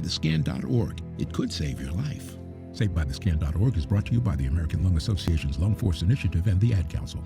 SaveByTheScan.org. It could save your life. SaveByTheScan.org is brought to you by the American Lung Association's Lung Force Initiative and the Ad Council.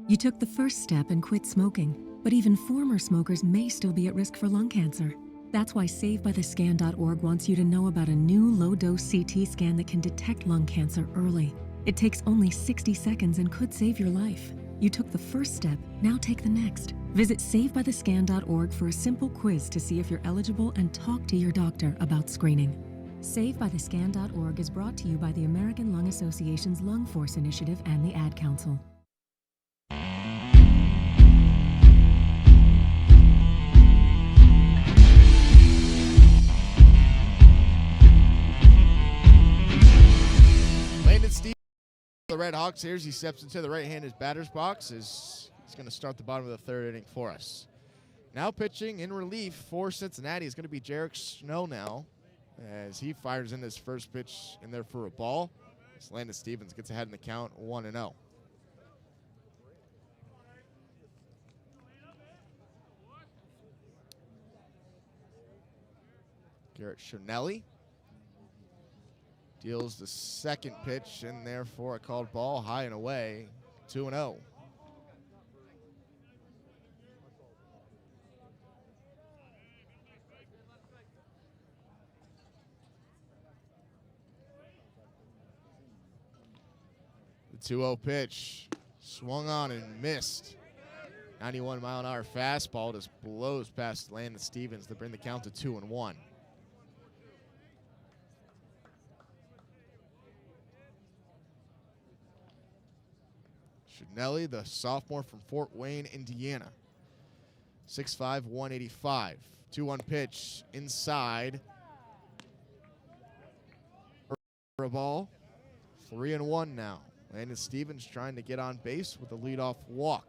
You took the first step and quit smoking, but even former smokers may still be at risk for lung cancer. That's why SaveByTheScan.org wants you to know about a new low-dose CT scan that can detect lung cancer early. It takes only 60 seconds and could save your life. You took the first step, now take the next. Visit SaveByTheScan.org for a simple quiz to see if you're eligible and talk to your doctor about screening. SaveByTheScan.org is brought to you by the American Lung Association's Lung Force Initiative and the Ad Council. The Red Hawks here as he steps into the right-handed batter's box as he's going to start the bottom of the third inning for us. Now pitching in relief for Cincinnati is going to be Jarek Snow now as he fires in his first pitch in there for a ball. As Landon Stevens gets ahead in the count 1-0. Garrett Shonelli deals the second pitch in there for a called ball, high and away, 2-0. The 2-0 pitch swung on and missed. 91-mile-an-hour fastball just blows past Landon Stevens to bring the count to 2-1. Shonelli, the sophomore from Fort Wayne, Indiana. 6'5", 185. 2-1 pitch inside. For a ball. 3-1 now. Landon Stevens trying to get on base with a leadoff walk.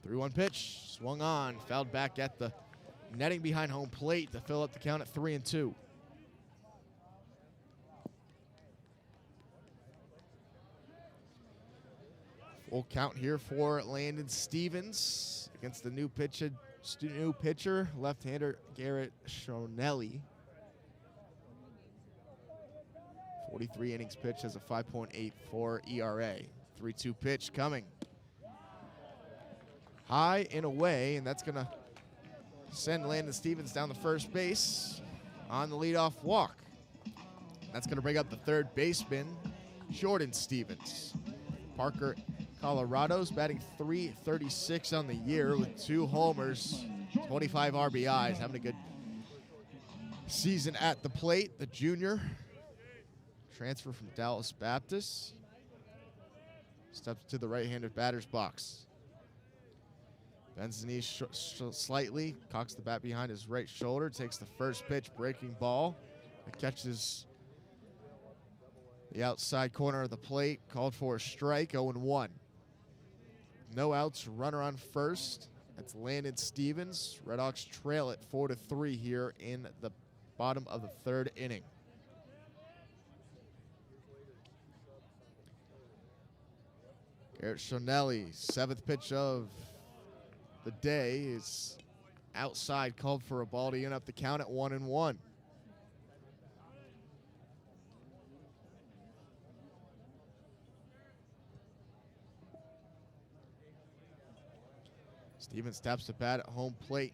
The 3-1 pitch swung on, fouled back at the netting behind home plate to fill up the count at 3-2. Full count here for Landon Stevens against the new pitcher, left-hander Garrett Shonelli. 43 innings pitched, has a 5.84 ERA. 3-2 pitch coming. High and away, and that's going to send Landon Stevens down the first base on the leadoff walk. That's going to bring up the third baseman, Jordan Stevens. Parker, Colorado's batting .336 on the year with 2 homers, 25 RBIs, having a good season at the plate. The junior, transfer from Dallas Baptist, steps to the right-handed batter's box. Bends the knees slightly, cocks the bat behind his right shoulder, takes the first pitch, breaking ball. It catches the outside corner of the plate, called for a strike, 0-1. No outs, runner on first. That's Landon Stevens. Red Hawks trail it 4-3 here in the bottom of the third inning. Garrett Shonelli, 7th pitch of the day is outside, called for a ball to even up the count at 1-1. Stevens taps the bat at home plate.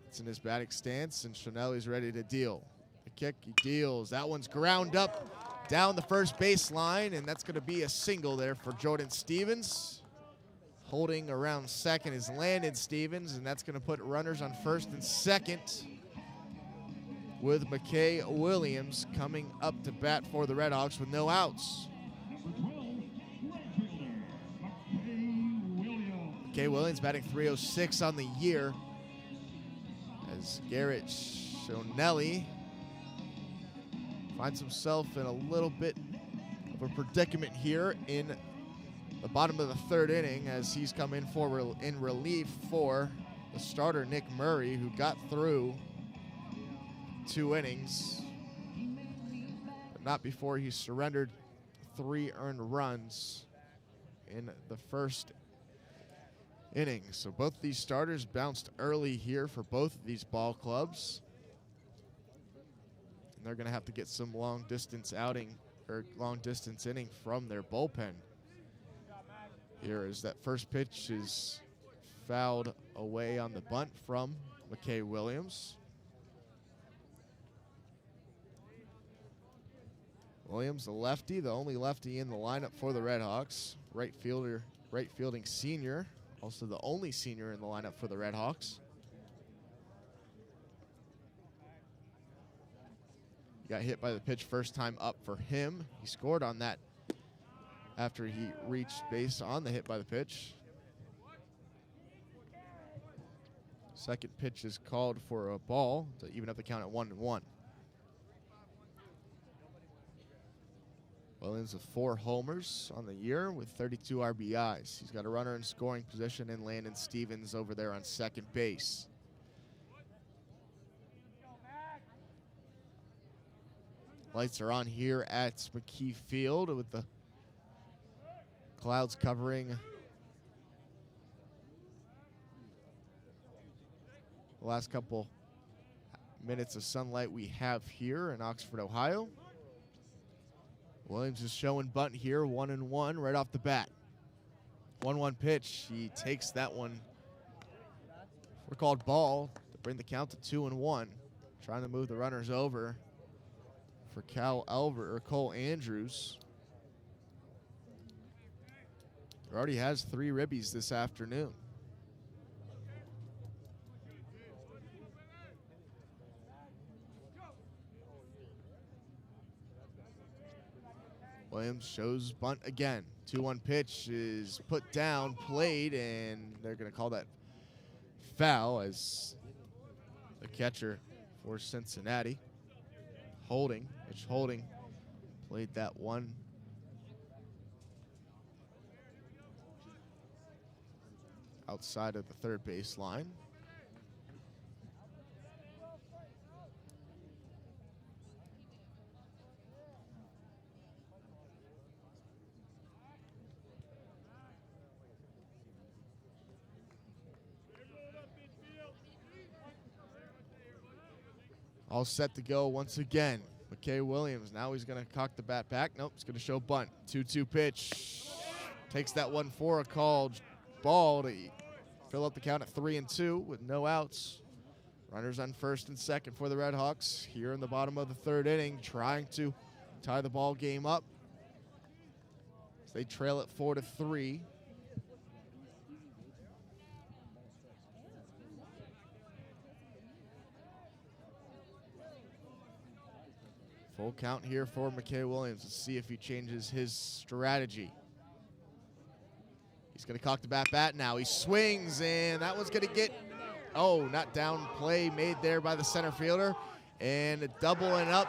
It's in his batting stance, and Shonelli's ready to deal. The kick, he deals. That one's ground up down the first baseline, and that's going to be a single there for Jordan Stevens. Holding around second is Landon Stevens, and that's going to put runners on first and second with McKie Williams coming up to bat for the Red Hawks with no outs. McKie Williams batting .306 on the year as Garrett Shonelli finds himself in a little bit of a predicament here in the bottom of the third inning as he's come in in relief for the starter Nick Murray, who got through 2 innings, but not before he surrendered 3 earned runs in the first inning. So both these starters bounced early here for both of these ball clubs. And they're going to have to get some long distance inning from their bullpen. Here is that first pitch is fouled away on the bunt from McKie Williams. Williams, the lefty, the only lefty in the lineup for the Red Hawks. Right fielding senior, also the only senior in the lineup for the Red Hawks. Got hit by the pitch first time up for him. He scored on that after he reached base on the hit by the pitch. Second pitch is called for a ball to even up the count at 1-1. Williams with 4 homers on the year with 32 RBIs. He's got a runner in scoring position in Landon Stevens over there on second base. Lights are on here at McKie Field with the clouds covering the last couple minutes of sunlight we have here in Oxford, Ohio. Williams is showing bunt here, 1-1 right off the bat. 1-1 pitch. He takes that one. We're called ball to bring the count to 2-1. Trying to move the runners over for Cole Andrews. He already has 3 ribbies this afternoon. Williams shows bunt again. 2-1 pitch is put down, played, and they're going to call that foul as the catcher for Cincinnati, Holding played that one. Outside of the third base line. All set to go once again. McKie Williams, now he's going to cock the bat back. Nope, he's going to show bunt. 2-2 pitch. Takes that one for a called ball to fill up the count at 3-2 with no outs. Runners on first and second for the Red Hawks here in the bottom of the third inning, trying to tie the ball game up as they trail it 4-3. Full count here for McKie Williams. Let's see if he changes his strategy. He's going to cock the bat now. He swings, and that one's going to get, not down play made there by the center fielder. And doubling up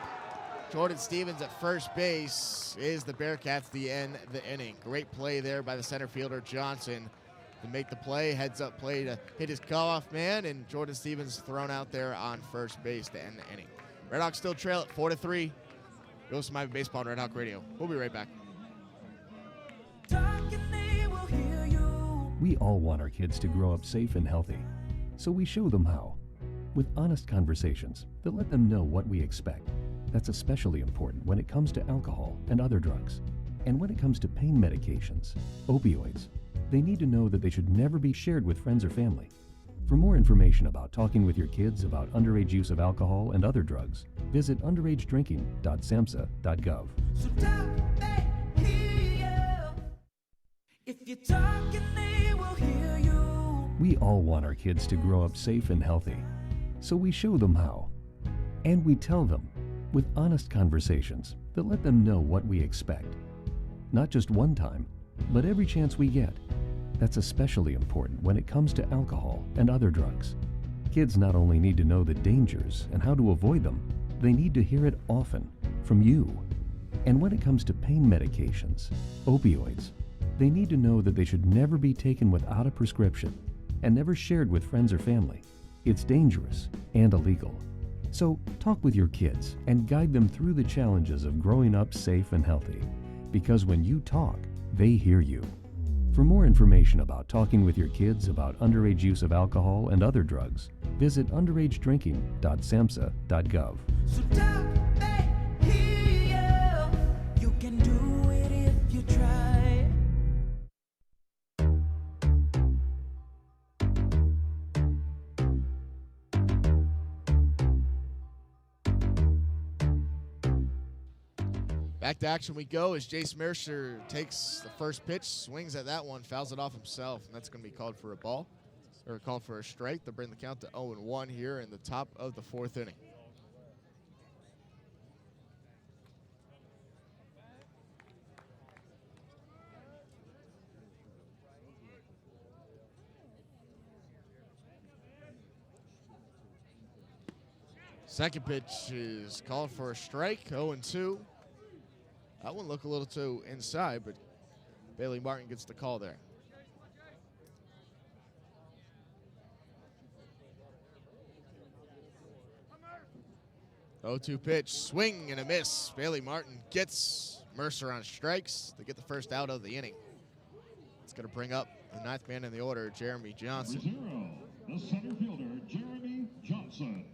Jordan Stevens at first base is the Bearcats to end the inning. Great play there by the center fielder, Johnson, to make the play. Heads up play to hit his call-off man, and Jordan Stevens thrown out there on first base to end the inning. Red Hawks still trail at 4-3. You're listening to Miami Baseball on Red Hawk Radio. We'll be right back. We all want our kids to grow up safe and healthy, so we show them how. With honest conversations that let them know what we expect. That's especially important when it comes to alcohol and other drugs. And when it comes to pain medications, opioids, they need to know that they should never be shared with friends or family. For more information about talking with your kids about underage use of alcohol and other drugs, visit underagedrinking.samhsa.gov. So if you're talking, they will hear you. We all want our kids to grow up safe and healthy, so we show them how. And we tell them with honest conversations that let them know what we expect. Not just one time, but every chance we get. That's especially important when it comes to alcohol and other drugs. Kids not only need to know the dangers and how to avoid them, they need to hear it often from you. And when it comes to pain medications, opioids, they need to know that they should never be taken without a prescription and never shared with friends or family. It's dangerous and illegal. So talk with your kids and guide them through the challenges of growing up safe and healthy. Because when you talk, they hear you. For more information about talking with your kids about underage use of alcohol and other drugs, visit underagedrinking.samhsa.gov. So talk, they hear you. You can do it if you try. Back to action we go as Jace Mercer takes the first pitch, swings at that one, fouls it off himself, and that's going to be called for a ball, or called for a strike to bring the count to 0-1 here in the top of the fourth inning. Second pitch is called for a strike, 0-2. That one looked a little too inside, but Bailey Martin gets the call there. Oh, 0-2 pitch, swing and a miss. Bailey Martin gets Mercer on strikes to get the first out of the inning. It's going to bring up the ninth man in the order, Jeremy Johnson. 0, the center fielder, Jeremy Johnson.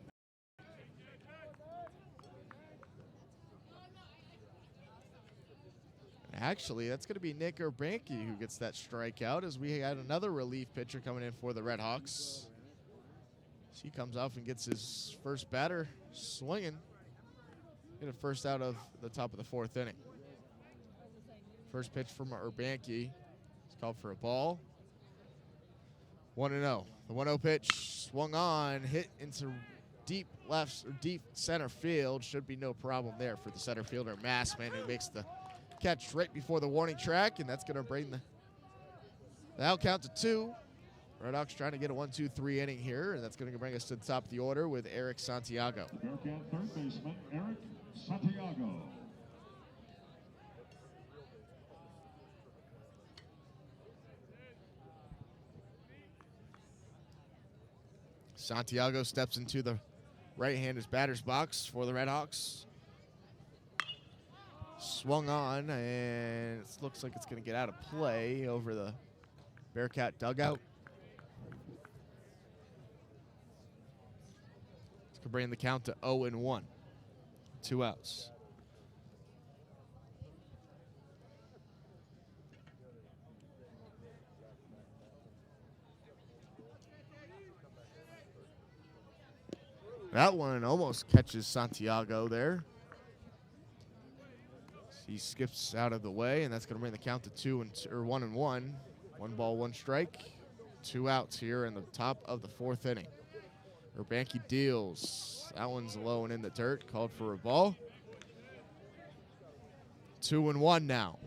Actually, that's going to be Nick Urbanke who gets that strikeout as we had another relief pitcher coming in for the Red Hawks. So he comes off and gets his first batter swinging. Get a first out of the top of the fourth inning. First pitch from Urbanke. It's called for a ball. 1-0. The 1-0 pitch swung on, hit into deep left or deep center field. Should be no problem there for the center fielder, Massman, who makes the catch right before the warning track, and that's going to bring the out count to 2. Red Hawks trying to get a 1-2-3 inning here, and that's going to bring us to the top of the order with Eric Santiago. Bearcat third baseman, Eric Santiago. Santiago steps into the right-handed batter's box for the Red Hawks. Swung on, and it looks like it's going to get out of play over the Bearcat dugout. It's going to bring the count to 0-1. 2 outs. That one almost catches Santiago there. He skips out of the way, and that's going to bring the count to 1-1. 1 ball, 1 strike. 2 outs here in the top of the fourth inning. Urbanke deals. That one's low and in the dirt. Called for a ball. 2-1 now.